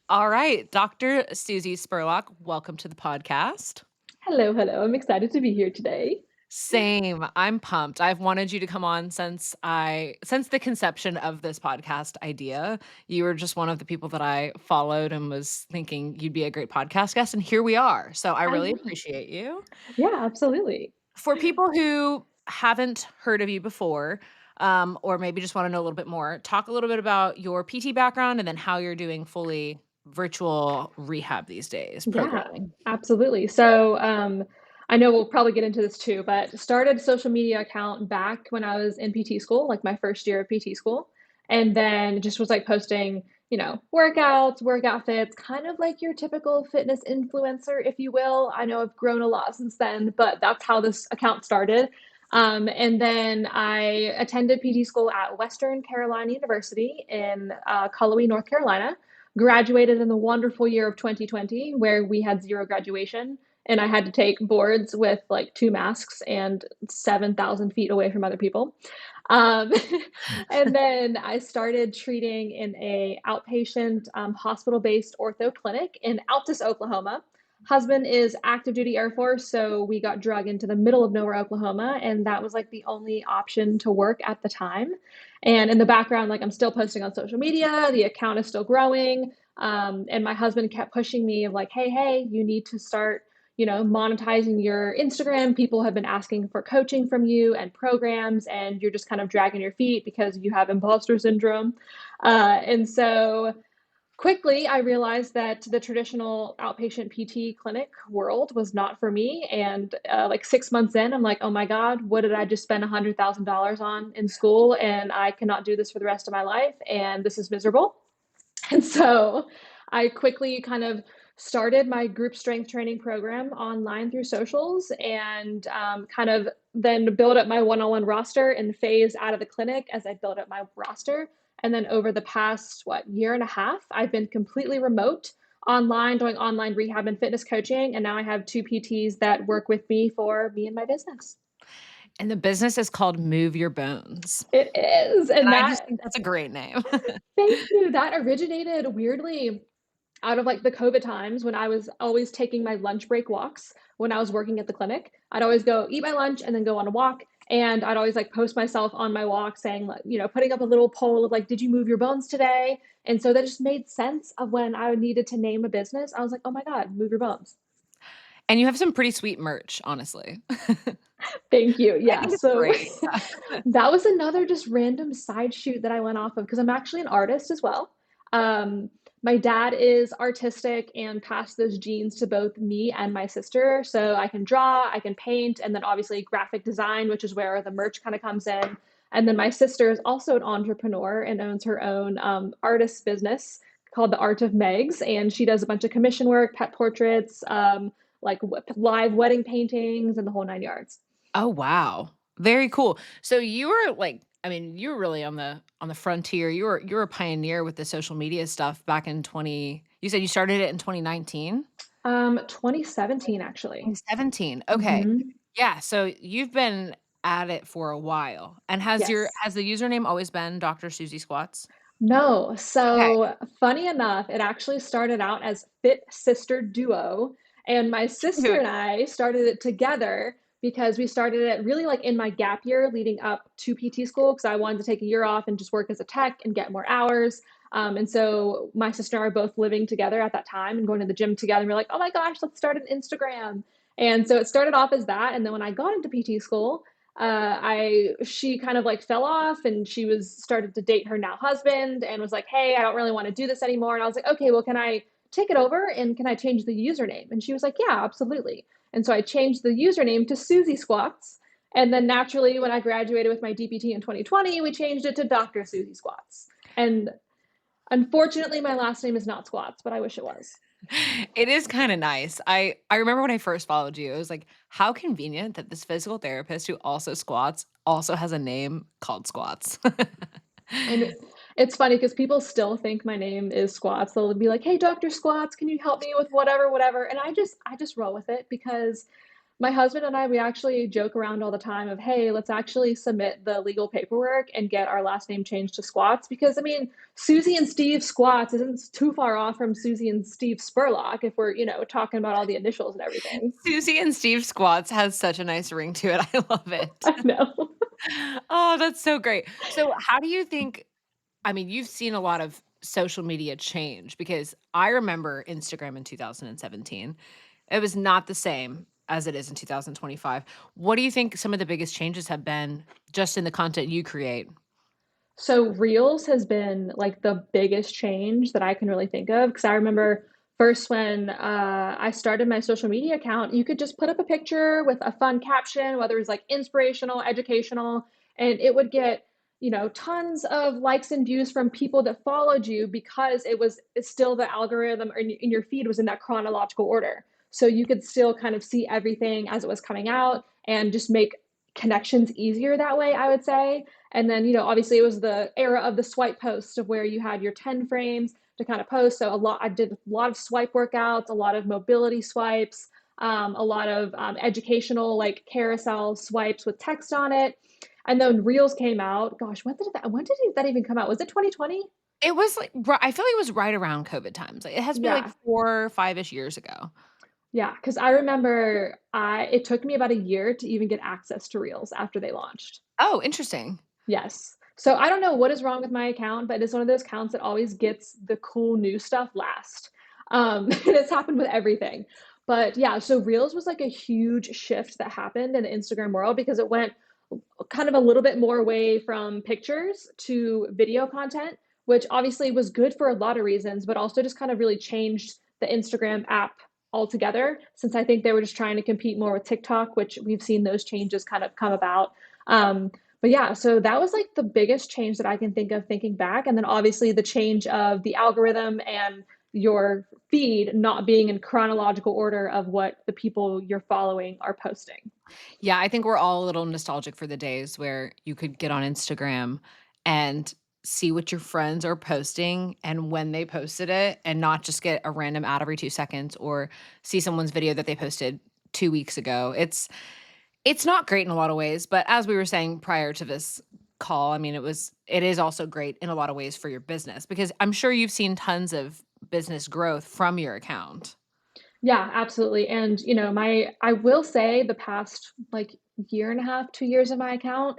All right, Dr. Susie Spurlock, welcome to the podcast. Hello, hello. I'm excited to be here today. Same. I'm pumped. I've wanted you to come on since the conception of this podcast idea. You were just one of the people that I followed and was thinking you'd be a great podcast guest, and here we are. So I I really love it. appreciate you. Yeah, absolutely. For people who haven't heard of you before, or maybe just want to know a little bit more, talk a little bit about your PT background and then how you're doing fully virtual rehab these days, Yeah, programming. absolutely. I know we'll probably get into this too, but started social media account back when I was in PT school, like my first year of PT school, and then just was like posting, workouts, workout fits, kind of like your typical fitness influencer, if you will. I know I've grown a lot since then, but that's how this account started. And then I attended PT school at Western Carolina University in Cullowhee, North Carolina. Graduated in the wonderful year of 2020, where we had zero graduation, and I had to take boards with like two masks and 7,000 feet away from other people. Um, and then I started treating in a outpatient hospital-based ortho clinic in Altus, Oklahoma. Husband is active duty Air Force, so we got drug into the middle of nowhere, Oklahoma, and that was like the only option to work at the time. And in the background, like I'm still posting on social media, the account is still growing. And my husband kept pushing me of like, hey, you need to start, monetizing your Instagram. People have been asking for coaching from you and programs, and you're just kind of dragging your feet because you have imposter syndrome. And so quickly, I realized that the traditional outpatient PT clinic world was not for me. And like 6 months in, I'm like, oh my God, what did I just spend $100,000 on in school? And I cannot do this for the rest of my life. And this is miserable. And so I quickly kind of started my group strength training program online through socials and kind of then build up my one on one roster and phase out of the clinic as I build up my roster. And then over the past, year and a half, I've been completely remote online, doing online rehab and fitness coaching. And now I have two PTs that work with me for me and my business. And the business is called Move Your Bones, It is. and And I just that, think that's a great name. thank you. That originated weirdly out of like the COVID times when I was always taking my lunch break walks when I was working at the clinic. I'd always go eat my lunch and then go on a walk. And I'd always like post myself on my walk saying, like, putting up a little poll of like, did you move your bones today? And so that just made sense of when I needed to name a business. I was like, oh my God, move your bones. And you have some pretty sweet merch, honestly. Thank you. I Yeah. think it's So great. that was another just random side shoot that I went off of because I'm actually an artist as well. Um, my dad is artistic and passed those genes to both me and my sister. So I can draw, I can paint, and then obviously graphic design, which is where the merch kind of comes in. And then my sister is also an entrepreneur and owns her own artist business called The Art of Megs. And she does a bunch of commission work, pet portraits, like live wedding paintings, and the whole nine yards. Oh, wow. Very cool. So you were like you were really on the frontier. You were a pioneer with the social media stuff back in 20 you said you started it in 2019? 2017, actually. 2017. Okay. Hmm. Yeah, so you've been at it for a while. And Yes. has the username always been Dr. Susie Squats? No. Okay. So funny enough, it actually started out as Fit Sister Duo. And my sister Cute. and I started it together because we started it really like in my gap year leading up to PT school because I wanted to take a year off and just work as a tech and get more hours. And so my sister and I were both living together at that time and going to the gym together. And we are like, oh my gosh, let's start an Instagram. And so it started off as that. And then when I got into PT school, I she kind of like fell off and she was started to date her now husband and was like, hey, I don't really want to do this anymore. And I was like, okay, well, can I take it over and can I change the username? And she was like, yeah, absolutely. And so I changed the username to Susie Squats. And then naturally, when I graduated with my DPT in 2020, we changed it to Dr. Susie Squats. And unfortunately, my last name is not Squats, but I wish it was. It is kinda nice. I remember when I first followed you, it was like, how convenient that this physical therapist who also squats also has a name called Squats. And it's funny because people still think my name is Squats. They'll be like, "Hey, Dr. Squats, can you help me with whatever, whatever?" And I just roll with it because My husband and I, we actually joke around all the time of, "Hey, let's actually submit the legal paperwork and get our last name changed to Squats," because, I mean, Susie and Steve Squats isn't too far off from Susie and Steve Spurlock if we're, talking about all the initials and everything. Susie and Steve Squats has such a nice ring to it. I love it. I know. Oh, that's so great. So, how do you think I mean, you've seen a lot of social media change because I remember Instagram in 2017. It was not the same as it is in 2025. What do you think some of the biggest changes have been just in the content you create? So Reels has been like the biggest change that I can really think of because I remember first when I started my social media account, you could just put up a picture with a fun caption, whether it was like inspirational, educational, and it would get tons of likes and views from people that followed you because it's still the algorithm in your feed was in that chronological order. So you could still kind of see everything as it was coming out and just make connections easier that way, I would say. And then, obviously it was the era of the swipe posts of where you had your 10 frames to kind of post. So I did a lot of swipe workouts, a lot of mobility swipes, a lot of educational like carousel swipes with text on it. And then Reels came out. Gosh, when did that even come out? Was it 2020? It was like I feel like it was right around COVID times. Like, it has to be like Yeah. 4 5-ish years ago. Yeah, because I remember it took me about a year to even get access to Reels after they launched. Oh, interesting. Yes. So I don't know what is wrong with my account, but it's one of those accounts that always gets the cool new stuff last. And it's happened with everything. But yeah, so Reels was like a huge shift that happened in the Instagram world because it went kind of a little bit more away from pictures to video content, which obviously was good for a lot of reasons, but also just kind of really changed the Instagram app altogether. Since I think they were just trying to compete more with TikTok, which we've seen those changes kind of come about. But yeah, so that was like the biggest change that I can think of thinking back. And then obviously the change of the algorithm and your feed not being in chronological order of what the people you're following are posting. Yeah, I think we're all a little nostalgic for the days where you could get on Instagram and see what your friends are posting and when they posted it and not just get a random ad every 2 seconds or see someone's video that they posted 2 weeks ago. It's not great in a lot of ways, but as we were saying prior to this call, I mean, it is also great in a lot of ways for your business because I'm sure you've seen tons of business growth from your account. Yeah, absolutely. And, I will say the past like year and a half, 2 years of my account,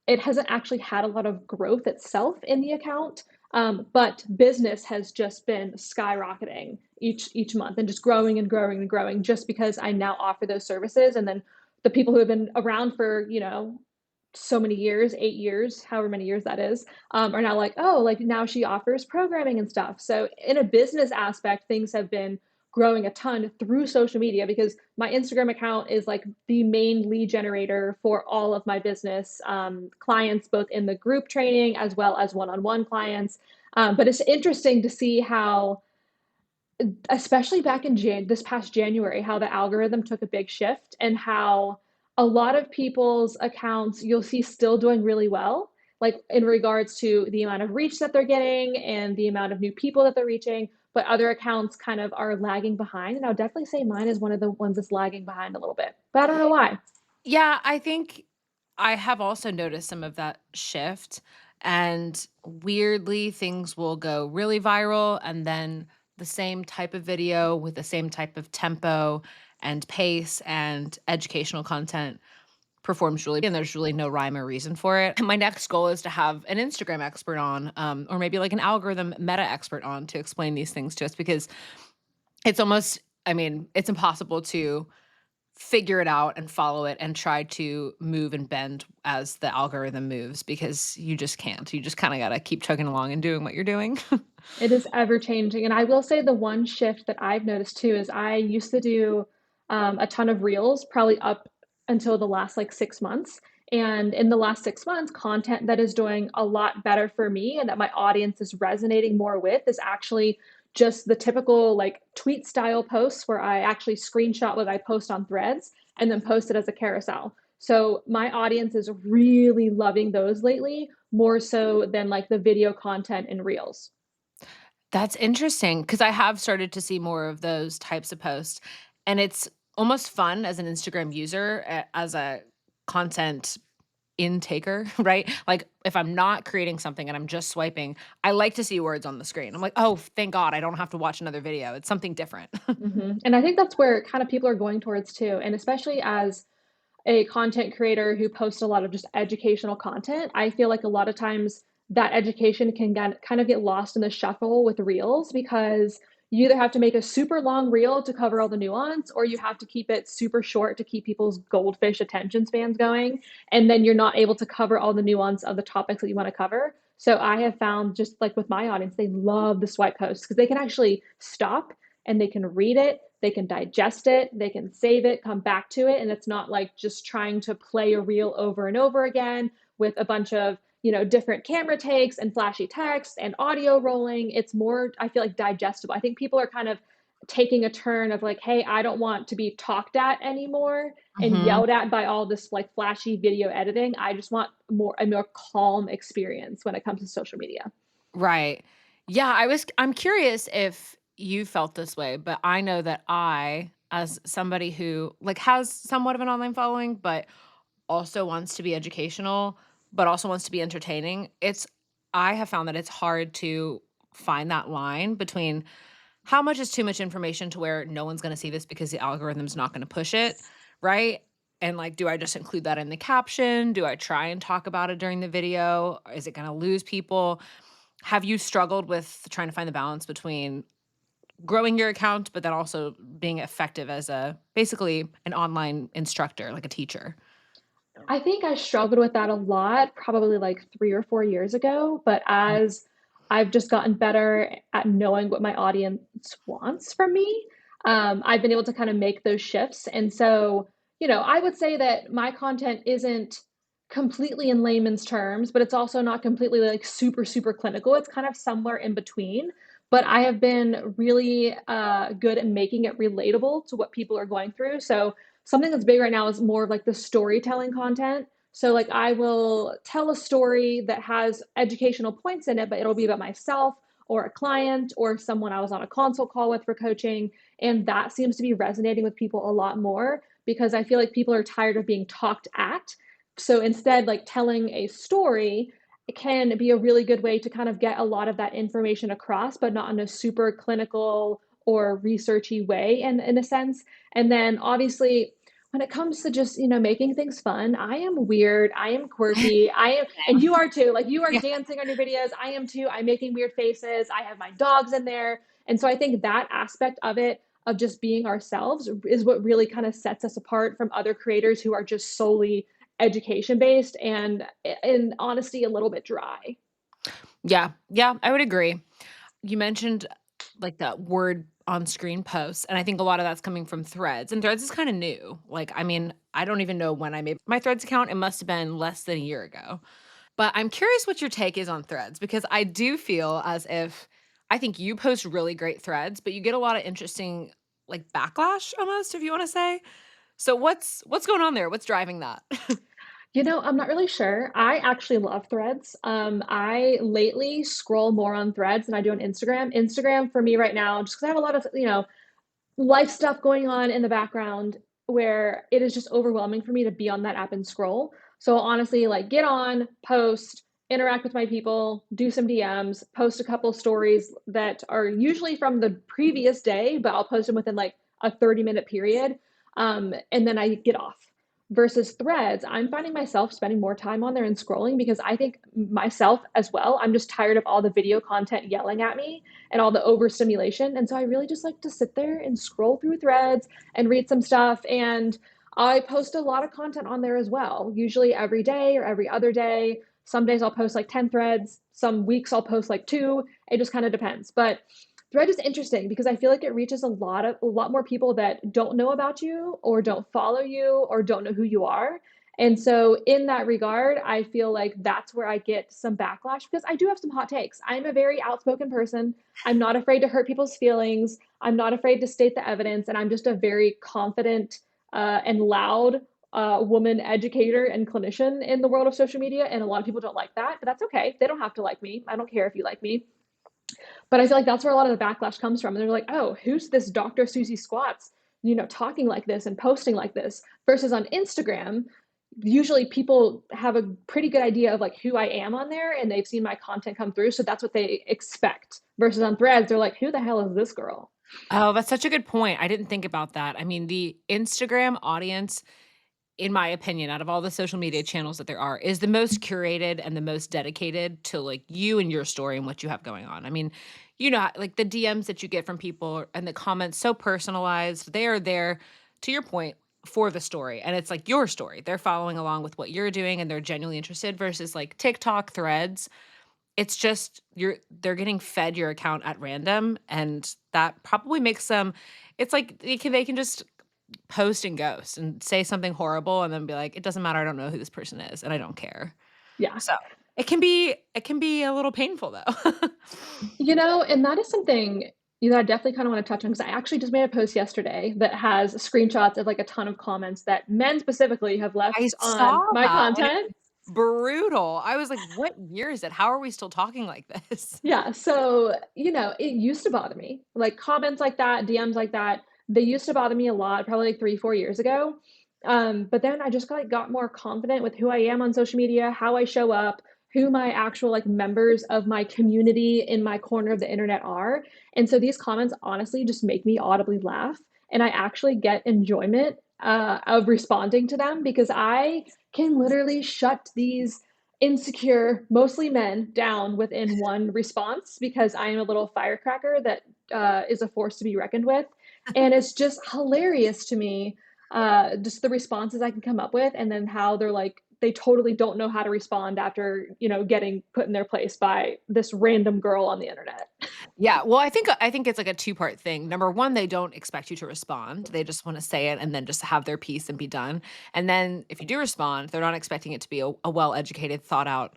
it hasn't actually had a lot of growth itself in the account. But business has just been skyrocketing each month and just growing and growing and growing just because I now offer those services. And then the people who have been around for, so many years, 8 years, however many years that is, are now like, oh, like now she offers programming and stuff. So in a business aspect, things have been growing a ton through social media because my Instagram account is like the main lead generator for all of my business clients, both in the group training as well as one-on-one clients. But it's interesting to see how, especially back in this past January, how the algorithm took a big shift and how a lot of people's accounts you'll see still doing really well, like in regards to the amount of reach that they're getting and the amount of new people that they're reaching. But other accounts kind of are lagging behind. And I would definitely say mine is one of the ones that's lagging behind a little bit. But I don't know why. Yeah, I think I have also noticed some of that shift, and weirdly, things will go really viral, and then the same type of video with the same type of tempo and pace and educational content performs really and there's really no rhyme or reason for it. My next goal is to have an Instagram expert on, or maybe like an algorithm meta expert on to explain these things to us because it's almost I mean, it's impossible to figure it out and follow it and try to move and bend as the algorithm moves because you just can't. You just kinda gotta keep chugging along and doing what you're doing. It is ever changing, and I will say the one shift that I've noticed too is I used to do, a ton of reels, probably up until the last, like, 6 months, and in the last 6 months, content that is doing a lot better for me and that my audience is resonating more with is actually just the typical, like, tweet style posts where I actually screenshot what I post on Threads and then post it as a carousel. So, my audience is really loving those lately, more so than, like, the video content in reels. That's interesting because I have started to see more of those types of posts, and it's almost fun as an Instagram user, as a content intaker, right? Like, if I'm not creating something and I'm just swiping, I like to see words on the screen. I'm like, "Oh, thank God I don't have to watch another video." It's something different. And I think that's where kind of people are going towards too, and especially as a content creator who posts a lot of just educational content, I feel like a lot of times that education can get, kind of get lost in the shuffle with reels because you either have to make a super long reel to cover all the nuance or you have to keep it super short to keep people's goldfish attention spans going. And then you're not able to cover all the nuance of the topics that you want to cover. So I have found just like with my audience, they love the swipe posts because they can actually stop and they can read it, they can digest it, they can save it, come back to it, and it's not like just trying to play a reel over and over again with a bunch of, different camera takes and flashy text and audio rolling. It's more, I feel like, digestible. I think people are kind of taking a turn of like, hey, I don't want to be talked at anymore and Mhm. yelled at by all this like flashy video editing. I just want a more calm experience when it comes to social media. Right. Yeah, I'm curious if you felt this way, but I know that I, as somebody who, like, has somewhat of an online following, but also wants to be educational, but also wants to be entertaining, I have found that it's hard to find that line between how much is too much information to where no one's gonna see this because the algorithm's not gonna push it, right? And, like, do I just include that in the caption? Do I try and talk about it during the video? Is it gonna lose people? Have you struggled with trying to find the balance between growing your account, but then also being effective as basically an online instructor, like a teacher? I think I struggled with that a lot, probably like 3 or 4 years ago, but Mm. as I've just gotten better at knowing what my audience wants from me, I've been able to kind of make those shifts, and so, I would say that my content isn't completely in layman's terms, but it's also not completely, like, super, super clinical. It's kind of somewhere in between, but I have been really, good at making it relatable to what people are going through, so something that's big right now is more of like the storytelling content. So like I will tell a story that has educational points in it, but it'll be about myself or a client or someone I was on a consult call with for coaching. And that seems to be resonating with people a lot more because I feel like people are tired of being talked at. So instead, like telling a story can be a really good way to kind of get a lot of that information across, but not in a super clinical or researchy way in a sense. And then obviously when it comes to just, making things fun, I am weird, I am quirky, I am and you are too, like, you are Yeah. dancing on your videos, I am too, I'm making weird faces, I have my dogs in there, and so I think that aspect of it, of just being ourselves, is what really kinda sets us apart from other creators who are just solely education-based and, in honesty, a little bit dry. Yeah, yeah, I would agree. You mentioned, like, that word on screen posts, and I think a lot of that's coming from Threads, and Threads is kinda new. Like, I mean, I don't even know when I made my Threads account, it must have been less than a year ago. But I'm curious what your take is on Threads because I do feel as if I think you post really great threads, but you get a lot of interesting, like, backlash almost, if you wanna say. So what's going on there? What's driving that? I'm not really sure. I actually love Threads. I lately scroll more on Threads than I do on Instagram. Instagram for me right now, just because I have a lot of, life stuff going on in the background where it is just overwhelming for me to be on that app and scroll. So honestly, like get on, post, interact with my people, do some DMs, post a couple stories that are usually from the previous day, but I'll post them within like a 30-minute period. And then I get off. Versus threads, I'm finding myself spending more time on there and scrolling because I think myself as well, I'm just tired of all the video content yelling at me and all the overstimulation. And so I really just like to sit there and scroll through threads and read some stuff. And I post a lot of content on there as well, usually every day or every other day. Some days I'll post like 10 threads, some weeks I'll post like two. It just kind of depends. But thread is interesting because I feel like it reaches a lot more people that don't know about you or don't follow you or don't know who you are. And so, in that regard, I feel like that's where I get some backlash because I do have some hot takes. I'm a very outspoken person. I'm not afraid to hurt people's feelings. I'm not afraid to state the evidence. And I'm just a very confident and loud woman educator and clinician in the world of social media. And a lot of people don't like that, but that's okay. They don't have to like me. I don't care if you like me. But I feel like that's where a lot of the backlash comes from. And they're like, oh, who's this Dr. Susie Squats? talking like this and posting like this versus on Instagram, usually people have a pretty good idea of like who I am on there and they've seen my content come through, so that's what they expect. Versus on Threads, they're like, "Who the hell is this girl?" Oh, that's such a good point. I didn't think about that. I mean, the Instagram audience, in my opinion, out of all the social media channels that there are, is the most curated and the most dedicated to, like, you and your story and what you have going on. I mean, like, the DMs that you get from people and the comments so personalized, they are there, to your point, for the story, and it's, like, your story. They're following along with what you're doing, and they're genuinely interested versus, like, TikTok, Threads, it's just they're getting fed your account at random, and that probably makes them it's like they can just post and ghost and say something horrible and then be like, "It doesn't matter, I don't know who this person is, and I don't care." Yeah. So, it can be a little painful though. And that is something, I definitely kinda wanna touch on because I actually just made a post yesterday that has screenshots of, like, a ton of comments that men specifically have I left saw on my that, and it content. was brutal. I was like, "What year is it? How are we still talking like this?" Yeah, so, it used to bother me. Like, comments like that, DMs like that, they used to bother me a lot, probably, like, 3, 4 years ago. But then I just, got more confident with who I am on social media, how I show up, who my actual, members of my community in my corner of the internet are, and so these comments honestly just make me audibly laugh, and I actually get enjoyment, of responding to them because I can literally shut these insecure, mostly men, down within one response because I am a little firecracker that is a force to be reckoned with. And it's just hilarious to me, just the responses I can come up with, and then how they're like, they totally don't know how to respond after, getting put in their place by this random girl on the internet. Yeah, well, I think it's like a two-part thing. Number 1, they don't expect you to respond. They just wanna say it and then just have their piece and be done. And then if you do respond, they're not expecting it to be a well-educated, thought-out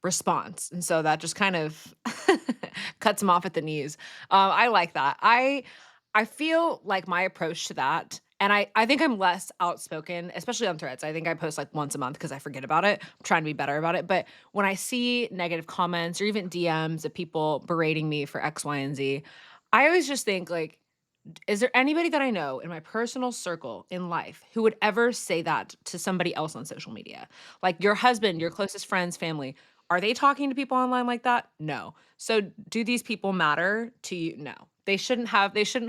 response, and so that just kind of cuts them off at the knees. I like that. I feel like my approach to that and I think I'm less outspoken, especially on Threads. I think I post, like, once a month because I forget about it. I'm trying to be better about it, but when I see negative comments or even DMs of people berating me for X, Y, and Z, I always just think, like, is there anybody that I know in my personal circle in life who would ever say that to somebody else on social media? Like your husband, your closest friends, family, are they talking to people online like that? No. So do these people matter to you? No. They shouldn't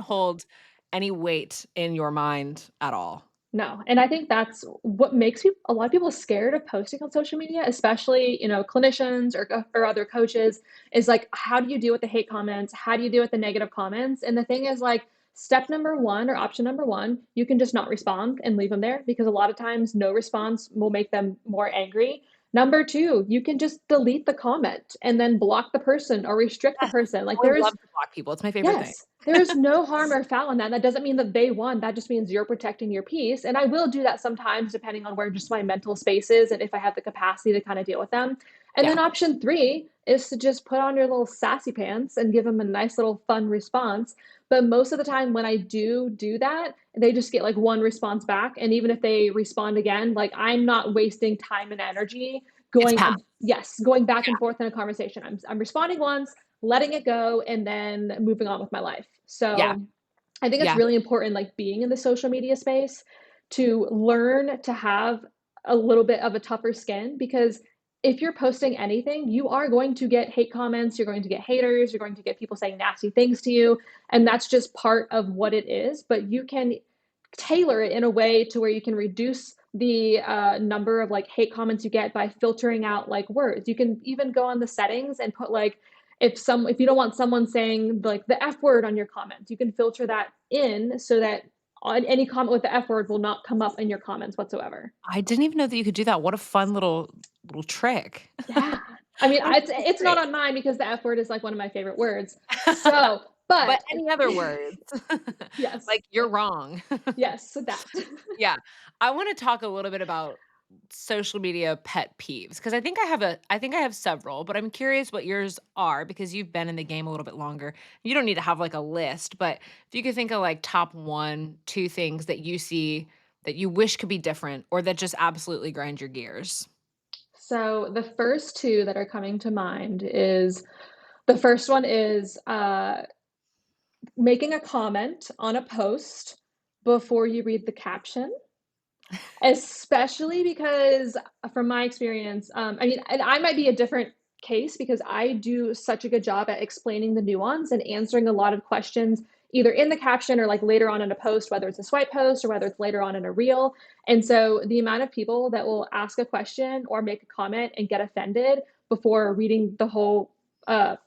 hold any weight in your mind at all. No, and I think that's what makes a lot of people scared of posting on social media, especially, clinicians or other coaches, is like, how do you deal with the hate comments? How do you deal with the negative comments? And the thing is, like, step number 1 or option number 1, you can just not respond and leave them there because a lot of times no response will make them more angry. Number 2, you can just delete the comment and then block the person or restrict the Yes. person. Like, Oh, I there love is to block people. It's my favorite thing. Yes, there is no harm or foul in that. That doesn't mean that they won. That just means you're protecting your peace. And I will do that sometimes depending on where just my mental space is and if I have the capacity to kind of deal with them. And Yeah. then option 3 is to just put on your little sassy pants and give them a nice little fun response. But most of the time when I do that, they just get like one response back. And even if they respond again, like I'm not wasting time and energy It's past. going back Yeah. and forth in a conversation. I'm responding once, letting it go, and then moving on with my life. Yeah. So I think it's Yeah. really important, like being in the social media space, to learn to have a little bit of a tougher skin because if you're posting anything, you are going to get hate comments, you're going to get haters, you're going to get people saying nasty things to you. And that's just part of what it is. But you can tailor it in a way to where you can reduce the number of like hate comments you get by filtering out like words. You can even go on the settings and put like if you don't want someone saying like the F word on your comments, you can filter that in so that on any comment with the F word will not come up in your comments whatsoever. I didn't even know that you could do that. What a fun little trick. Yeah. I mean, That's so it's not great. on mine because the F word is like one of my favorite words. So, but But any other words, yes, like, "You're wrong." yes, so that. Yeah. I wanna talk a little bit about social media pet peeves because I think I have several, but I'm curious what yours are because you've been in the game a little bit longer. You don't need to have, like, a list, but if you could think of, like, top 1, 2 things that you see that you wish could be different or that just absolutely grind your gears. So the first two that are coming to mind is the first one is making a comment on a post before you read the caption. Especially because, from my experience, I mean, and I might be a different case because I do such a good job at explaining the nuance and answering a lot of questions either in the caption or like later on in a post, whether it's a swipe post or whether it's later on in a reel. And so the amount of people that will ask a question or make a comment and get offended before reading the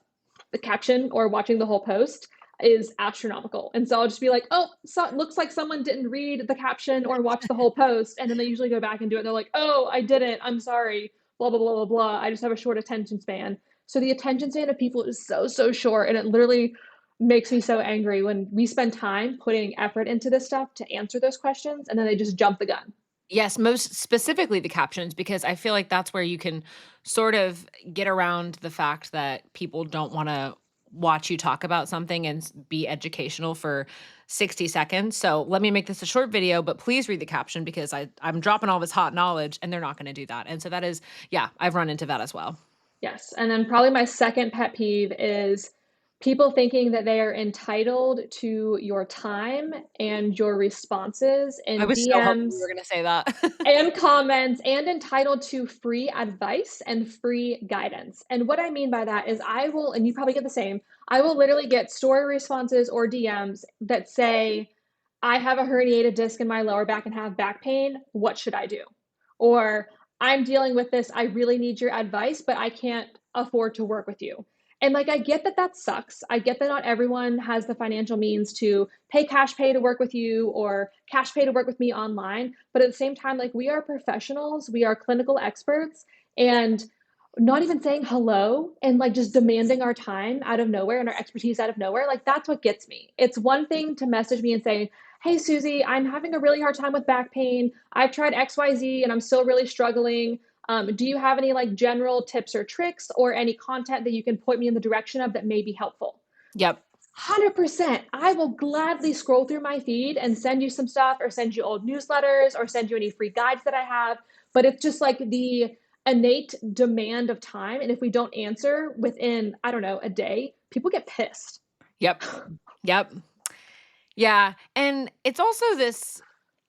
caption or watching the whole post is astronomical. And so I'll just be like, oh, so it looks like someone didn't read the caption or watch the whole post. And then they usually go back and do it. They're like, oh, I didn't. I'm sorry. Blah, blah, blah, blah, blah. I just have a short attention span. So the attention span of people is so, so short. And it literally makes me so angry when we spend time putting effort into this stuff to answer those questions and then they just jump the gun. Yes, most specifically the captions, because I feel like that's where you can sort of get around the fact that people don't wanna watch you talk about something and be educational for 60 seconds. So let me make this a short video, but please read the caption because I'm dropping all this hot knowledge and they're not gonna do that. And so that is, yeah, I've run into that as well. Yes, and then probably my second pet peeve is people thinking that they are entitled to your time and your responses I in was so hoping you were DMs gonna say that. and comments and entitled to free advice and free guidance. And what I mean by that is I will, and you probably get the same, I will literally get story responses or DMs that say, I have a herniated disc in my lower back and have back pain. What should I do? Or I'm dealing with this. I really need your advice, but I can't afford to work with you. And like, I get that that sucks. I get that not everyone has the financial means to pay cash pay to work with you or cash pay to work with me online. But at the same time, like, we are professionals, we are clinical experts, and not even saying hello and like just demanding our time out of nowhere and our expertise out of nowhere, like that's what gets me. It's one thing to message me and say, hey, Susie, I'm having a really hard time with back pain. I've tried XYZ and I'm still really struggling. Do you have any like general tips or tricks or any content that you can point me in the direction of that may be helpful? Yep. 100%. I will gladly scroll through my feed and send you some stuff or send you old newsletters or send you any free guides that I have. But it's just like the innate demand of time. And if we don't answer within, I don't know, a day, people get pissed. Yep. Yep. Yeah, and it's also this,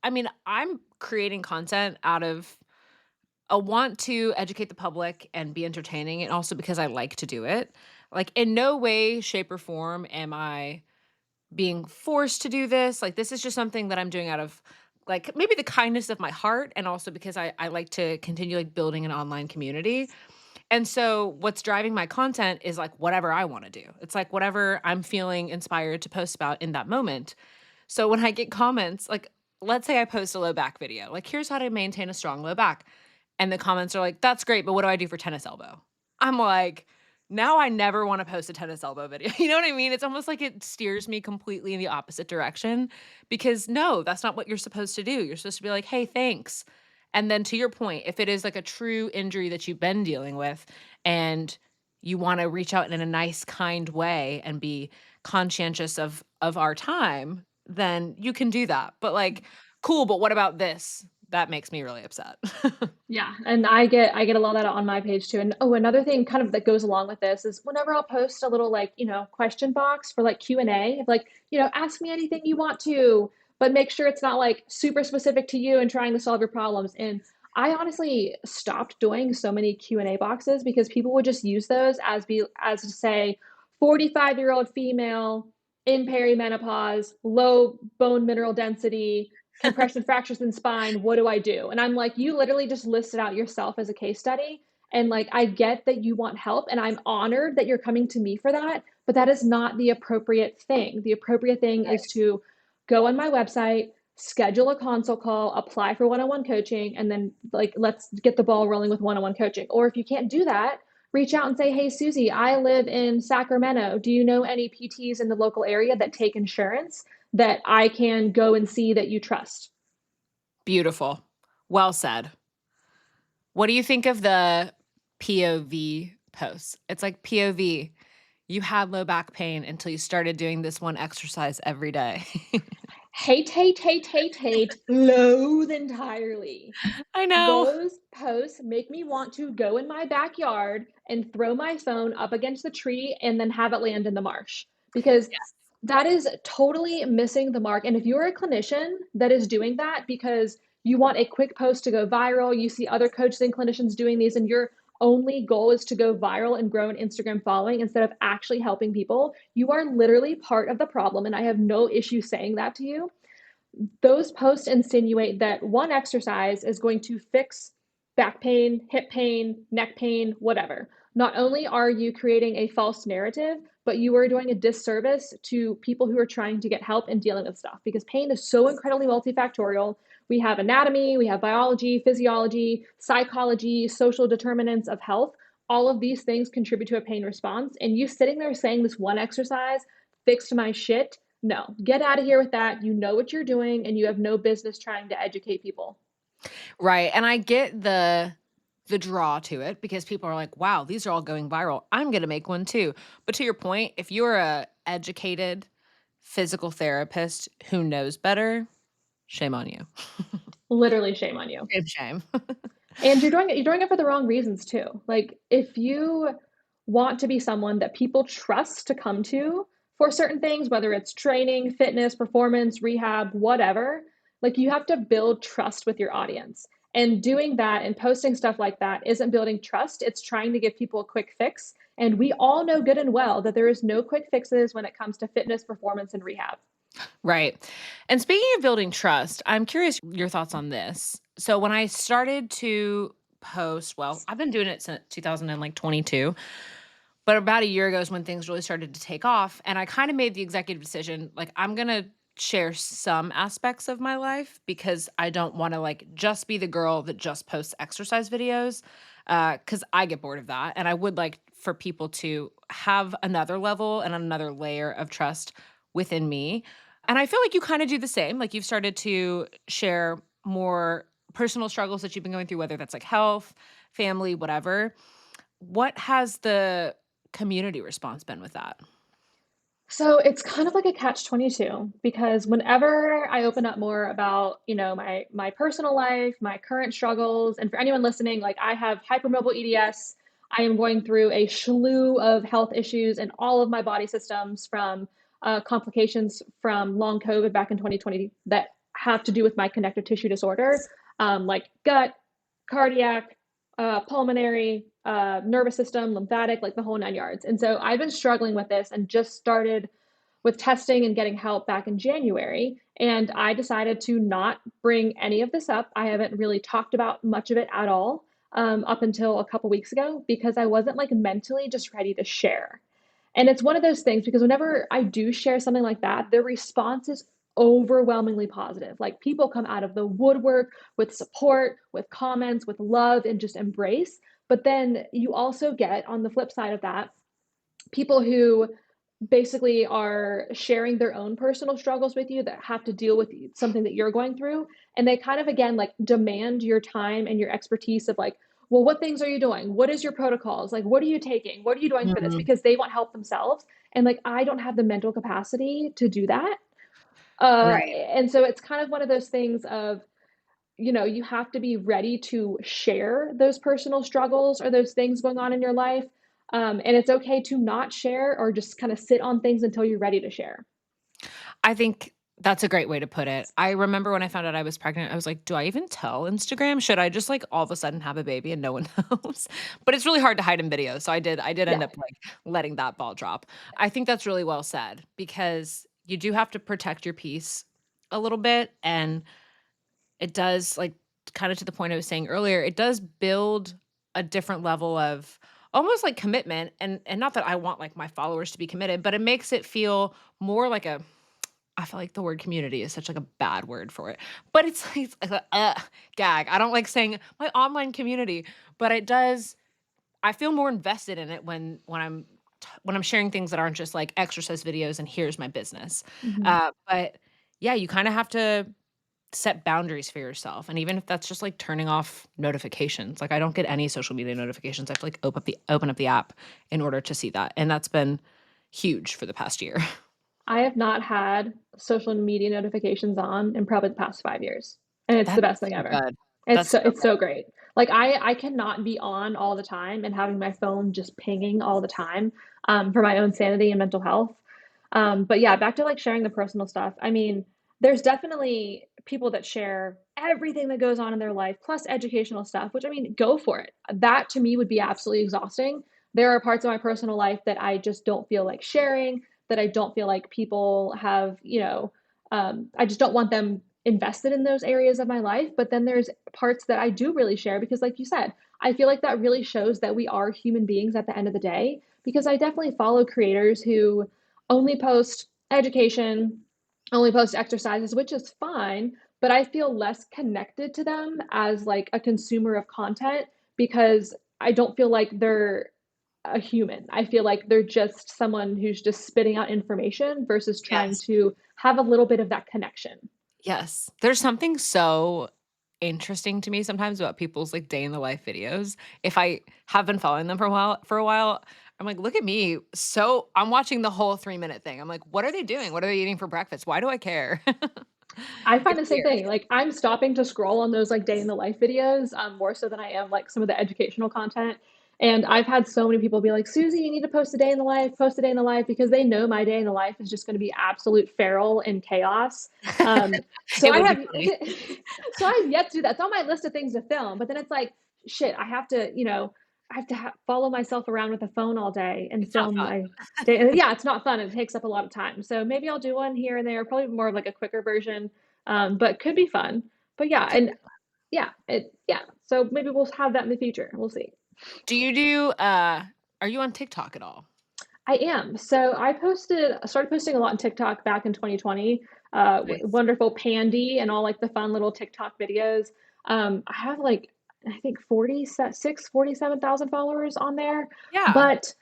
I mean, I'm creating content out of a want to educate the public and be entertaining, and also because I like to do it. Like, in no way, shape, or form am I being forced to do this. Like, this is just something that I'm doing out of, like, maybe the kindness of my heart, and also because I like to continue, like, building an online community. And so what's driving my content is, like, whatever I wanna do. It's, like, whatever I'm feeling inspired to post about in that moment. So when I get comments, like, let's say I post a low back video, like, "Here's how to maintain a strong low back." And the comments are like, "That's great, but what do I do for tennis elbow?" I'm like, now I never wanna post a tennis elbow video, you know what I mean? It's almost like it steers me completely in the opposite direction because, no, that's not what you're supposed to do. You're supposed to be like, "Hey, thanks." And then to your point, if it is like a true injury that you've been dealing with and you wanna reach out in a nice, kind way and be conscientious of our time, then you can do that. But, like, "Cool, but what about this?" That makes me really upset. Yeah, and I get a lot of that on my page too. And oh, another thing kind of that goes along with this is whenever I'll post a little like, question box for like Q&A, like, ask me anything you want to, but make sure it's not like super specific to you and trying to solve your problems. And I honestly stopped doing so many Q&A boxes because people would just use those as to say 45-year-old female in perimenopause, low bone mineral density, compression fractures in spine, what do I do? And I'm like, you literally just listed out yourself as a case study. And like, I get that you want help, and I'm honored that you're coming to me for that, but that is not the appropriate thing. The appropriate thing is to go on my website, schedule a consult call, apply for one on one coaching, and then like, let's get the ball rolling with one on one coaching. Or if you can't do that, reach out and say, hey, Susie, I live in Sacramento. Do you know any PTs in the local area that take insurance that I can go and see that you trust? Beautiful. Well said. What do you think of the POV posts? It's like, "POV, you had low back pain until you started doing this one exercise every day." Hate, hate, hate, hate, hate, loathe entirely. I know. Those posts make me want to go in my backyard and throw my phone up against the tree and then have it land in the marsh because Yes. That is totally missing the mark, and if you're a clinician that is doing that because you want a quick post to go viral, you see other coaches and clinicians doing these, and your only goal is to go viral and grow an Instagram following instead of actually helping people, you are literally part of the problem, and I have no issue saying that to you. Those posts insinuate that one exercise is going to fix back pain, hip pain, neck pain, whatever. Not only are you creating a false narrative, but you are doing a disservice to people who are trying to get help and dealing with stuff because pain is so incredibly multifactorial. We have anatomy, we have biology, physiology, psychology, social determinants of health. All of these things contribute to a pain response. And you sitting there saying this one exercise fixed my shit, no, get out of here with that. You know what you're doing, and you have no business trying to educate people. Right, and I get the draw to it because people are like, "Wow, these are all going viral. I'm gonna make one too." But to your point, if you're a educated physical therapist who knows better, shame on you. Literally, shame on you. Shame, shame. And you're doing it for the wrong reasons too. Like, if you want to be someone that people trust to come to for certain things, whether it's training, fitness, performance, rehab, whatever, like you have to build trust with your audience. And doing that and posting stuff like that isn't building trust, it's trying to give people a quick fix. And we all know good and well that there is no quick fixes when it comes to fitness, performance, and rehab. Right. And speaking of building trust, I'm curious your thoughts on this. So when I started to post, well, I've been doing it since 2022, but about a year ago is when things really started to take off. And I kind of made the executive decision, like, I'm going to share some aspects of my life because I don't want to like just be the girl that just posts exercise videos. Cause I get bored of that. And I would like for people to have another level and another layer of trust within me. And I feel like you kind of do the same. Like you've started to share more personal struggles that you've been going through, whether that's like health, family, whatever. What has the community response been with that? So it's kind of like a catch-22 because whenever I open up more about, my personal life, my current struggles, and for anyone listening, like I have hypermobile EDS. I am going through a slew of health issues in all of my body systems from complications from long COVID back in 2020 that have to do with my connective tissue disorder, like gut, cardiac, pulmonary, nervous system, lymphatic, like the whole nine yards. And so I've been struggling with this and just started with testing and getting help back in January. And I decided to not bring any of this up. I haven't really talked about much of it at all up until a couple weeks ago because I wasn't like mentally just ready to share. And it's one of those things because whenever I do share something like that, the response is overwhelmingly positive. Like people come out of the woodwork with support, with comments, with love, and just embrace. But then you also get on the flip side of that, people who basically are sharing their own personal struggles with you that have to deal with something that you're going through, and they kind of again like demand your time and your expertise of like, well, what things are you doing, what is your protocols, like what are you taking, what are you doing for this, Mhm. because they want help themselves, and like I don't have the mental capacity to do that. Right. And so it's kind of one of those things of, you have to be ready to share those personal struggles or those things going on in your life. And it's okay to not share or just kind of sit on things until you're ready to share. I think that's a great way to put it. I remember when I found out I was pregnant, I was like, "Do I even tell Instagram? Should I just, like, all of a sudden have a baby and no one knows?" But it's really hard to hide in videos, so I did end Yeah. up, like, letting that ball drop. I think that's really well said because you do have to protect your peace a little bit, and it does, like, kinda to the point I was saying earlier, it does build a different level of almost like commitment, and not that I want, like, my followers to be committed, but it makes it feel more like a I feel like the word community is such like a bad word for it, but it's like a gag. I don't like saying my online community, but it does I feel more invested in it when I'm sharing things that aren't just like exercise videos and here's my business. Mhm. But yeah, you kinda have to set boundaries for yourself, and even if that's just, like, turning off notifications, like, I don't get any social media notifications. I have to, like, open up the app in order to see that, and that's been huge for the past year. I have not had social media notifications on in probably the past 5 years, and it's the That's best thing so ever. good. It's That's so so it's good. so great. Like I cannot be on all the time and having my phone just pinging all the time for my own sanity and mental health. But yeah, back to like sharing the personal stuff. I mean, there's definitely people that share everything that goes on in their life, plus educational stuff, which I mean, go for it. That to me would be absolutely exhausting. There are parts of my personal life that I just don't feel like sharing, that I don't feel like people have, I just don't want them invested in those areas of my life. But then there's parts that I do really share because, like you said, I feel like that really shows that we are human beings at the end of the day. Because I definitely follow creators who only post education, only post exercises, which is fine, but I feel less connected to them as like a consumer of content because I don't feel like they're a human. I feel like they're just someone who's just spitting out information versus trying Yes. to have a little bit of that connection. Yes. There's something so interesting to me sometimes about people's, like, day in the life videos. If I have been following them for a while, I'm like, "Look at me." So I'm watching the whole 3-minute thing. I'm like, "What are they doing? What are they eating for breakfast? Why do I care?" I find It's the same weird. thing. Like I'm stopping to scroll on those like day in the life videos, more so than I am like some of the educational content. And I've had so many people be like, Susie, you need to post a day in the life, post a day in the life, because they know my day in the life is just going to be absolute feral and chaos. So It I would be have, funny. so I've yet to do that. It's on my list of things to film, but then it's like, shit, I have to, I have to follow myself around with a phone all day and It's not film fun. my day. And yeah, it's not fun. It takes up a lot of time. So maybe I'll do one here and there, probably more of like a quicker version, but could be fun. But yeah, Could and be fun. yeah. So maybe we'll have that in the future. We'll see. Do you do, are you on TikTok at all? I am. So I started posting a lot on TikTok back in 2020. Nice. Wonderful Pandy and all like the fun little TikTok videos. I have like I think 47,000 followers on there. Yeah. But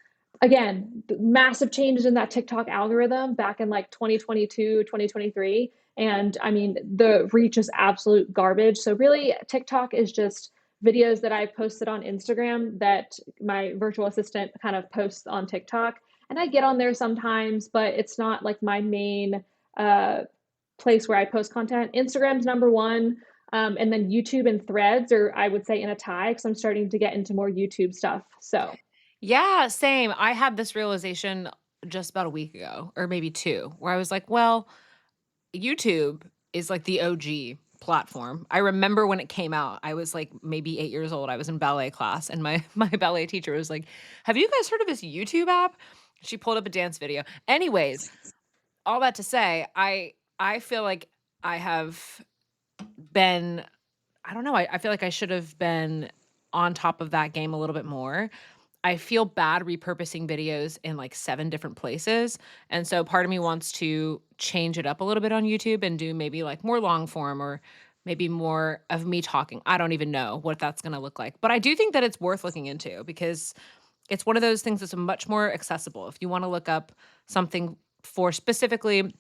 again, massive changes in that TikTok algorithm back in like 2022, 2023. And I mean, the reach is absolute garbage. So really, TikTok is just videos that I posted on Instagram that my virtual assistant kind of posts on TikTok, and I get on there sometimes, but it's not like my main uh, place where I post content. Instagram's number one, and then YouTube and Threads are, I would say, in a tie because I'm starting to get into more YouTube stuff. So Yeah, same. I had this realization just about a week ago, or maybe 2, where I was like, "Well, YouTube is like the OG platform." I remember when it came out, I was like maybe 8 years old. I was in ballet class and my my ballet teacher was like, "Have you guys heard of this YouTube app?" She pulled up a dance video. Anyways, all that to say, I feel like I have been, I don't know, I feel like I should have been on top of that game a little bit more. I feel bad repurposing videos in like 7 different places, and so part of me wants to change it up a little bit on YouTube and do maybe like more long form or maybe more of me talking. I don't even know what that's gonna look like, but I do think that it's worth looking into because it's one of those things that's much more accessible. If you wanna look up something for specifically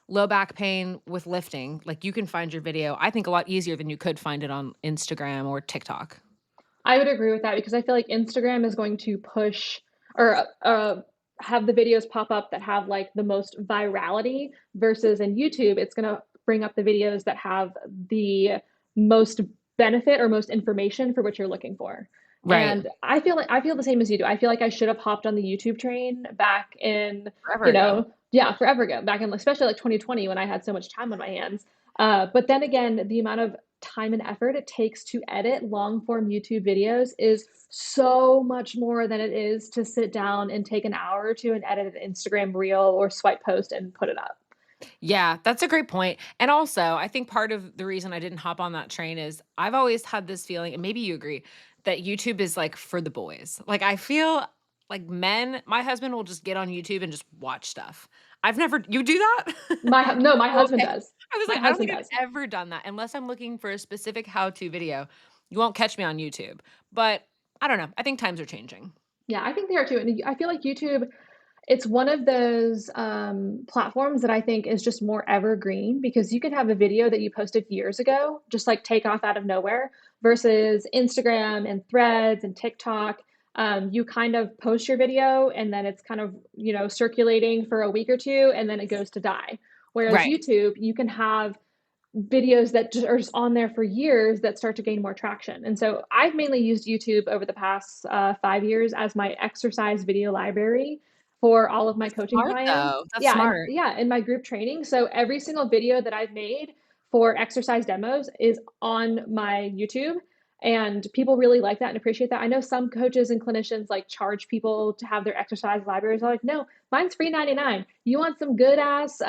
low back pain with lifting, like, you can find your video, I think, a lot easier than you could find it on Instagram or TikTok. I would agree with that because I feel like Instagram is going to push or have the videos pop up that have like the most virality versus in YouTube, it's going to bring up the videos that have the most benefit or most information for what you're looking for. Right. And I feel the same as you do. I feel like I should have hopped on the YouTube train back in, Forever ago. yeah, forever ago, back in especially like 2020 when I had so much time on my hands. But then again, the amount of time and effort it takes to edit long form YouTube videos is so much more than it is to sit down and take an hour or two and edit an Instagram reel or swipe post and put it up. Yeah, that's a great point, and also, I think part of the reason I didn't hop on that train is I've always had this feeling, and maybe you agree, that YouTube is, like, for the boys. Like, I feel like men, my husband will just get on YouTube and just watch stuff. I've never, you do that? No, my Oh, husband okay. does. I was My like, I don't husband think does. I've ever done that unless I'm looking for a specific how-to video. You won't catch me on YouTube, but I don't know, I think times are changing. Yeah, I think they are too. And I feel like YouTube, it's one of those platforms that I think is just more evergreen because you can have a video that you posted years ago, just like take off out of nowhere, versus Instagram and Threads and TikTok. You kind of post your video and then it's kind of, circulating for a week or two and then it goes to die. Whereas Right. YouTube, you can have videos that just are just on there for years that start to gain more traction. And so I've mainly used YouTube over the past 5 years as my exercise video library. for all of my coaching Smart clients. though. That's Yeah, and smart. yeah, in my group training. So every single video that I've made for exercise demos is on my YouTube, and people really like that and appreciate that. I know some coaches and clinicians like charge people to have their exercise libraries. I'm like, no, mine's free 99. You want some good ass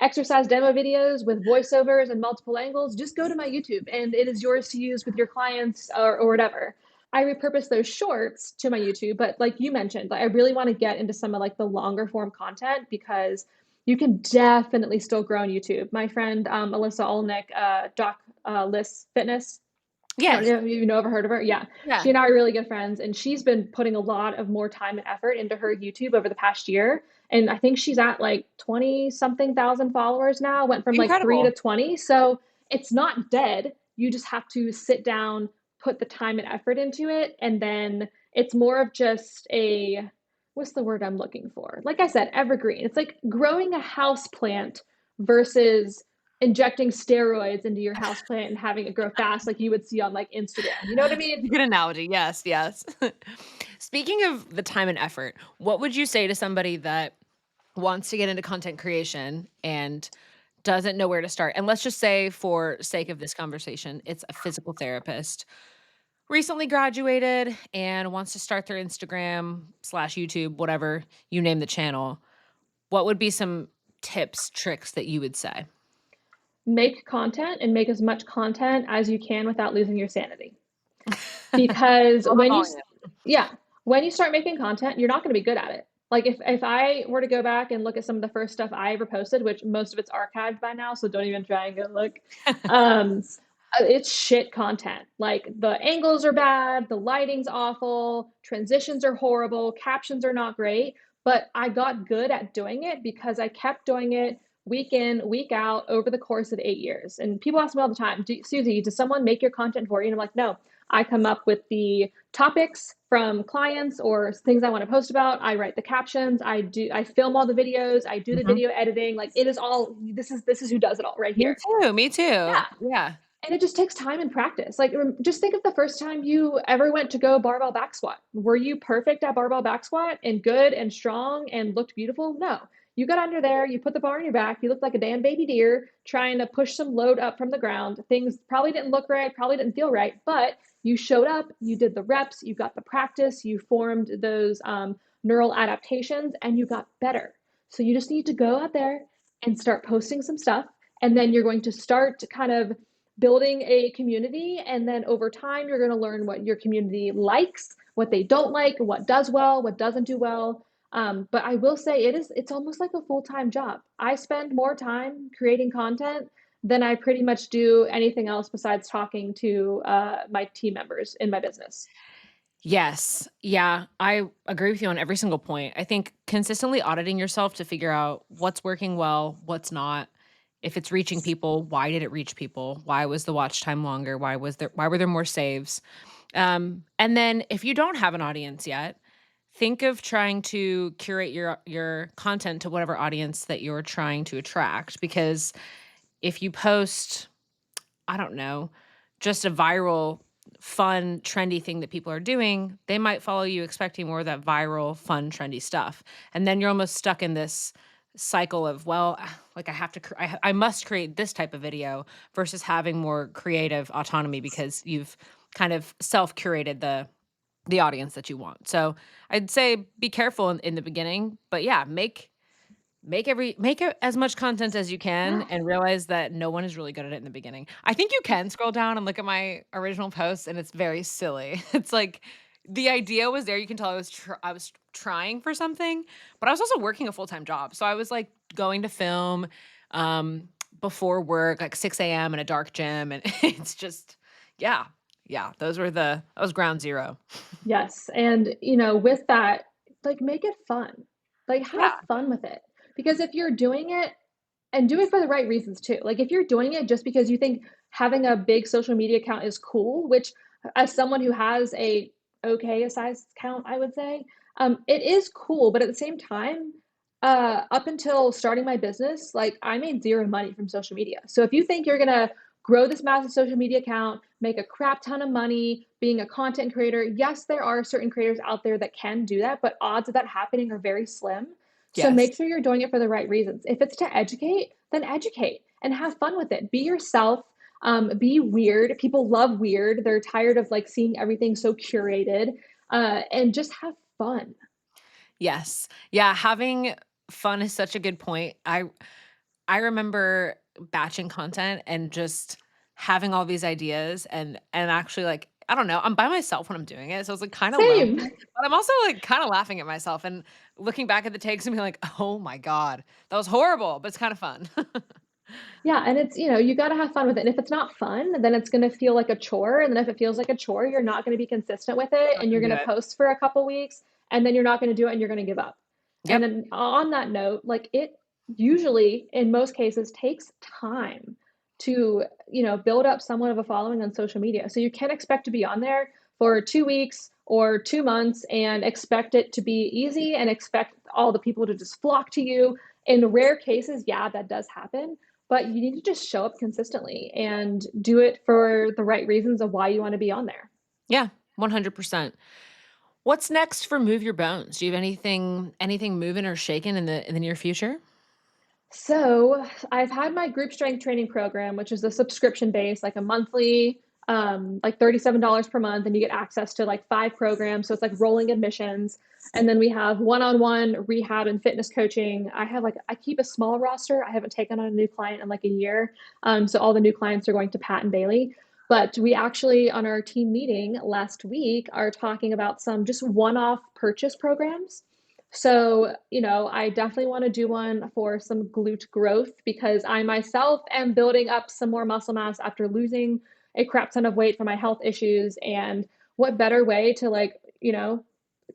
exercise demo videos with voiceovers and multiple angles? Just go to my YouTube, and it is yours to use with your clients or whatever. I repurpose those shorts to my YouTube, but like you mentioned, like I really want to get into some of like the longer form content because you can definitely still grow on YouTube. My friend Alyssa Olnick, Doc Liss Fitness, I don't Yes. know if you've ever heard of her. Yeah. She Yeah. and I are really good friends, and she's been putting a lot of more time and effort into her YouTube over the past year. And I think she's at like 20 something thousand followers now, went from like three to Incredible. 20. So it's not dead. You just have to sit down, put the time and effort into it. And then it's more of just a, what's the word I'm looking for? Like I said, evergreen. It's like growing a house plant versus injecting steroids into your houseplant and having it grow fast like you would see on like Instagram. You know what I mean? Good analogy. Yes, yes. Speaking of the time and effort, what would you say to somebody that wants to get into content creation and doesn't know where to start? And let's just say, for sake of this conversation, it's a physical therapist, recently graduated and wants to start their Instagram slash YouTube, whatever you name the channel. What would be some tips, tricks that you would say? Make content and make as much content as you can without losing your sanity. Because All the volume. yeah, when you start making content, you're not going to be good at it. Like if I were to go back and look at some of the first stuff I ever posted, which most of it's archived by now, so don't even try and go look. Um, it's shit content. Like the angles are bad, the lighting's awful, transitions are horrible, captions are not great. But I got good at doing it because I kept doing it week in, week out over the course of 8 years. And people ask me all the time, Susie, does someone make your content for you? And I'm like, no, I come up with the topics from clients or things I want to post about. I write the captions. I film all the videos. I do the Mhm. video editing. Like it is all this is who does it all right Me here. too, me too. Yeah. Yeah. And it just takes time and practice. Like, just think of the first time you ever went to go barbell back squat. Were you perfect at barbell back squat and good and strong and looked beautiful? No. You got under there, you put the bar on your back, you looked like a damn baby deer trying to push some load up from the ground. Things probably didn't look right, probably didn't feel right, but you showed up, you did the reps, you got the practice, you formed those neural adaptations, and you got better. So you just need to go out there and start posting some stuff. And then you're going to start kind of building a community, and then over time you're going to learn what your community likes, what they don't like, what does well, what doesn't do well. But I will say it's almost like a full-time job. I spend more time creating content than I pretty much do anything else besides talking to my team members in my business. Yes. Yeah, I agree with you on every single point. I think consistently auditing yourself to figure out what's working well, what's not. If it's reaching people, why did it reach people? Why was the watch time longer? Why were there more saves? And then if you don't have an audience yet, think of trying to curate your content to whatever audience that you're trying to attract, because if you post, I don't know, just a viral, fun, trendy thing that people are doing, they might follow you expecting more of that viral, fun, trendy stuff. And then you're almost stuck in this cycle of, well, like I have to, I must create this type of video versus having more creative autonomy because you've kind of self curated the audience that you want. So I'd say be careful in the beginning, but yeah, make as much content as you can and realize that no one is really good at it in the beginning. I think you can scroll down and look at my original posts, and it's very silly. It's like the idea was there. You can tell I was trying for something, but I was also working a full-time job. So I was like going to film um before work, like 6 a.m. in a dark gym, and it's just yeah. Yeah, that was ground zero. Yes. And, with that, like make it fun. Like have Yeah. fun with it. Because if you're doing it and do it for the right reasons too. Like if you're doing it just because you think having a big social media account is cool, which as someone who has a okay size count, I would say, it is cool. But at the same time, up until starting my business, like I made zero money from social media. So if you think you're gonna grow this massive social media account, make a crap ton of money being a content creator. Yes, there are certain creators out there that can do that, but odds of that happening are very slim. So Yes. make sure you're doing it for the right reasons. If it's to educate, then educate and have fun with it. Be yourself. Be weird. People love weird. They're tired of like seeing everything so curated, and just have fun. Yes. Yeah, having fun is such a good point. I remember batching content and just having all these ideas and actually, like, I don't know, I'm by myself when I'm doing it, so it's, like, kinda lonely, Same. but I'm also, like, kinda laughing at myself and looking back at the takes and being like, "Oh my god, that was horrible," but it's kinda fun. Yeah, and it's, you gotta have fun with it, and if it's not fun, then it's gonna feel like a chore, and then if it feels like a chore, you're not gonna be consistent with it, Not and you're gonna do gonna it. post for a couple weeks, and then you're not gonna do it, and you're gonna give up. And Yep. then on that note, like, it usually, in most cases, takes time to, build up somewhat of a following on social media, so you can't expect to be on there for 2 weeks or 2 months and expect it to be easy and expect all the people to just flock to you. In rare cases, yeah, that does happen, but you need to just show up consistently and do it for the right reasons of why you wanna be on there. Yeah, 100%. What's next for Move Your Bones? Do you have anything moving or shaking in the near future? So, I've had my group strength training program, which is a subscription base, like a monthly, like $37 per month, and you get access to like 5 programs. So it's like rolling admissions. And then we have one-on-one rehab and fitness coaching. I keep a small roster. I haven't taken on a new client in like a year. So all the new clients are going to Pat and Bailey. But we actually, on our team meeting last week, are talking about some just one-off purchase programs. So, I definitely want to do one for some glute growth because I myself am building up some more muscle mass after losing a crap ton of weight from my health issues. And what better way to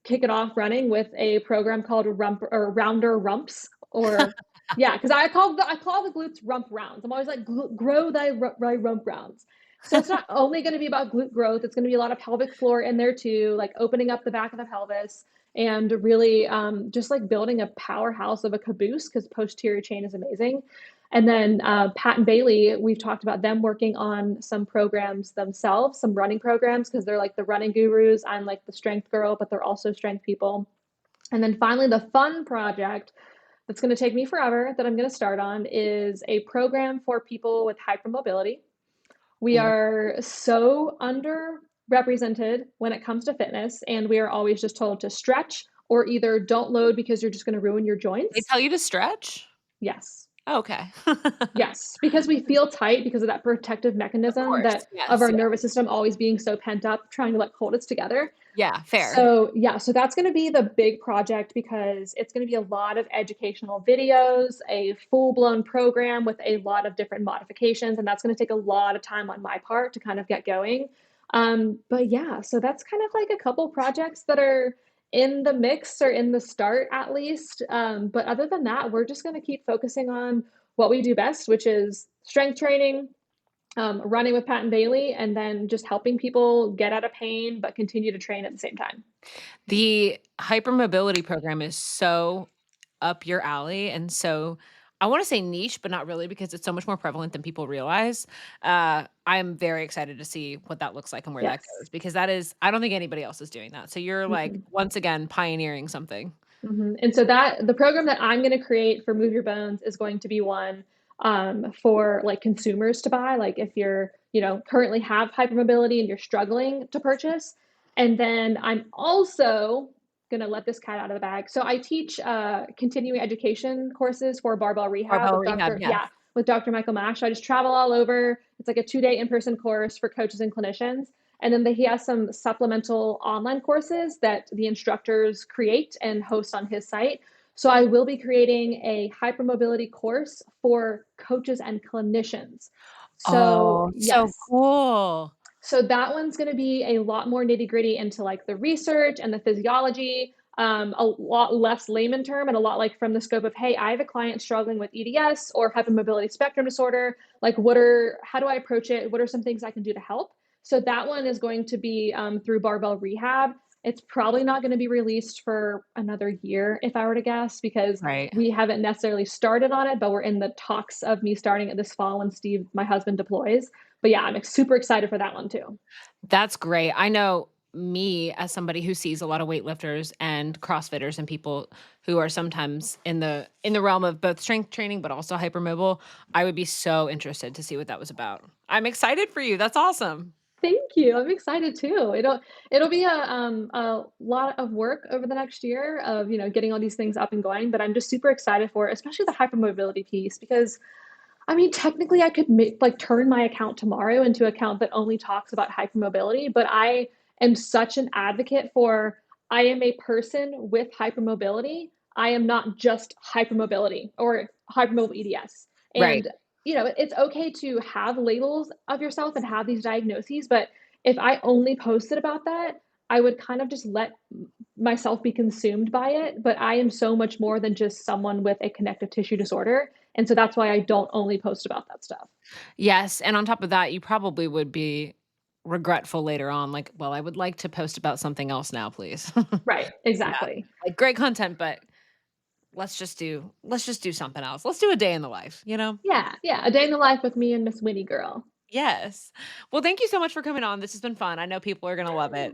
kick it off running with a program called Rump or Rounder Rumps or yeah, because I call the glutes rump rounds. I'm always like grow thy rump rounds. So it's not only going to be about glute growth. It's going to be a lot of pelvic floor in there too, like opening up the back of the pelvis and really just like building a powerhouse of a caboose because posterior chain is amazing. And then Pat and Bailey, we've talked about them working on some programs themselves, some running programs, because they're like the running gurus. I'm like the strength girl, but they're also strength people. And then finally, the fun project that's going to take me forever that I'm going to start on is a program for people with hypermobility. We Yep. are so underrepresented when it comes to fitness, and we are always just told to stretch or either don't load because you're just going to ruin your They joints. tell you to stretch? Yes. Okay. Yes, because we feel tight because of that protective Of mechanism course. that of Yes, our yeah. nervous system always being so pent up, trying to like hold us together. Yeah, fair. So, yeah, so that's gonna be the big project because it's gonna be a lot of educational videos, a full-blown program with a lot of different modifications, and that's gonna take a lot of time on my part to kind of get going. But yeah, so that's kind of like a couple projects that are in the mix or in the start at least. But other than that, we're just gonna keep focusing on what we do best, which is strength training, running with Pat and Bailey, and then just helping people get out of pain but continue to train at the same time. The hypermobility program is so up your alley and so I wanna say niche, but not really because it's so much more prevalent than people realize. I'm very excited to see what that looks like and where that Yes. goes because that is I don't think anybody else is doing that. So you're, like, Mm-mm. once again, pioneering something. And so that the program that I'm going to create for Move Your Bones is going to be one for like consumers to buy. Like if you're, currently have hypermobility and you're struggling to purchase. And then I'm also going to let this cat out of the bag. So I teach continuing education courses for barbell rehab Barbell with rehab, yes. Dr. Michael Mash. So I just travel all over. It's like a 2-day in-person course for coaches and clinicians. And then he has some supplemental online courses that the instructors create and host on his site. So I will be creating a hypermobility course for coaches and clinicians. So, Oh, so yes. cool. So that one's going to be a lot more nitty gritty into like the research and the physiology, a lot less layman term and a lot like from the scope of, hey, I have a client struggling with EDS or hypermobility spectrum disorder. Like, how do I approach it? What are some things I can do to help? So that one is going to be through Barbell Rehab. It's probably not gonna be released for another year, if I were to guess, because Right. we haven't necessarily started on it, but we're in the talks of me starting it this fall when Steve, my husband, deploys. But yeah, I'm super excited for that one too. That's great. I know me as somebody who sees a lot of weightlifters and CrossFitters and people who are sometimes in the realm of both strength training but also hypermobile, I would be so interested to see what that was about. I'm excited for you. That's awesome. Thank you. I'm excited too. It'll be a lot of work over the next year of, getting all these things up and going, but I'm just super excited for it, especially the hypermobility piece because I mean, technically, I could turn my account tomorrow into an account that only talks about hypermobility, but I am such an advocate for I am a person with hypermobility. I am not just hypermobility or hypermobile EDS. Right. And it's okay to have labels of yourself and have these diagnoses, but if I only posted about that, I would kind of just let myself be consumed by it. But I am so much more than just someone with a connective tissue disorder. And so that's why I don't only post about that stuff. Yes, and on top of that, you probably would be regretful later on, like, "Well, I would like to post about something else now, please." Right, Yeah, exactly. like, great content, but let's just do something else. Let's do a day in the life, you know? Yeah, yeah, a day in the life with me and Miss Winnie girl. Yes. Well, thank you so much for coming on. This has been fun. I know people are gonna love it.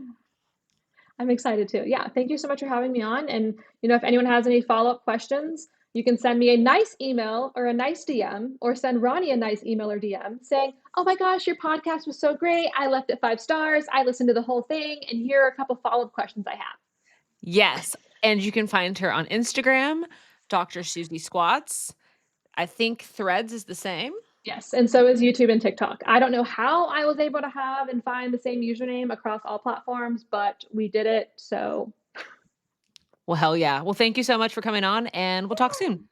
I'm excited too. Yeah, thank you so much for having me on. And if anyone has any follow-up questions, you can send me a nice email or a nice DM, or send Ronnie a nice email or DM saying, "Oh my gosh, your podcast was so great. I left it 5 stars. I listened to the whole thing, and here are a couple follow-up questions I have." Yes, and you can find her on Instagram, Dr. Susie Squats. I think Threads is the same. Yes, and so is YouTube and TikTok. I don't know how I was able to have and find the same username across all platforms, but we did it. So Well, hell yeah. Well, thank you so much for coming on, and we'll talk soon.